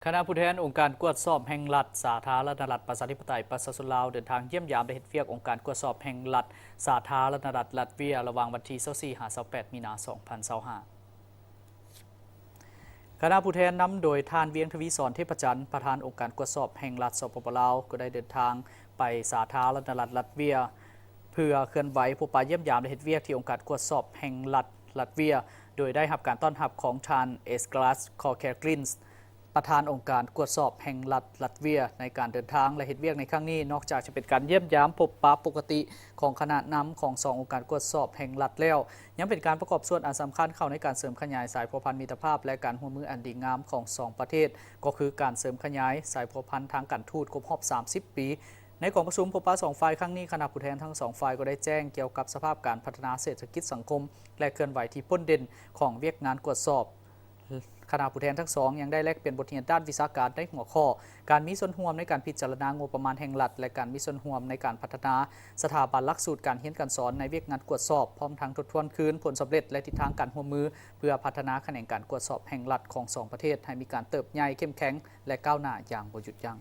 คณะผู้แทนองค์การกวดสอบแห่งรัฐสาธารณรัฐประชาธิปไตยประชาชนลาวเดินทางเยี่ยมยามและเฮ็ดเวียกองค์การกวดสอบแห่งรัฐสาธารณรัฐลัตเวียระหว่างวันที่24-28 มีนาคม 2025คณะผู้แทนนำโดยท่านเวียงทวีสอนเทพจันทร์ประธานองค์การกวดสอบแห่งรัฐสปปลาวก็ได้เดินทางไปสาธารณรัฐลัตเวียเพื่อเคลื่อนไหวพบปะเยี่ยมยามและเฮ็ดเวียกที่องค์การกวดสอบแห่งรัฐลัตเวียโดยได้รับการต้อนรับของท่านเอสกลาสคอแคร์กลินส์ประธานองค์การกวดสอบแห่งรัฐลัตเวียในการเดินทางและเฮ็ดเวียกในครั้งนี้นอกจากจะเป็นการเยี่ยมยามพบปะปกติของคณะนำของ2องค์การกวดสอบแห่งรัฐแล้วยังเป็นการประกอบส่วนอันสำคัญเข้าในการเสริมขยายสายพัวพันธ์มิตรภาพและการร่วมมืออันดีงามของ2ประเทศก็คือการเสริมขยายสายพัวพันธ์ทางการทูตครบรอบ30 ปีในกองประชุมพบปะ2ฝ่ายครั้งนี้คณะผู้แทนทั้ง2ฝ่ายก็ได้แจ้งเกี่ยวกับสภาพการพัฒนาเศรษฐกิจสังคมและเคลื่อนไหวที่พ้นเด่นของเวียกงานกวดสอบคณะผู้แทนทั้งสองยังได้แลกเปลี่ยนบทเรียนด้านวิชาการในหัวข้อการมีส่วนร่วมในการพิจารณางบประมาณแห่งรัฐและการมีส่วนร่วมในการพัฒนาสถาบันหลักสูตรการเรียนการสอนในเวียกงานกวดสอบพร้อมทั้งทบทวนคืนผลสำเร็จและทิศทางการร่วมมือเพื่อพัฒนาแขนงการกวดสอบแห่งรัฐของ2ประเทศให้มีการเติบใหญ่เข้มแข็งและก้าวหน้าอย่างบ่หยุดยั้ง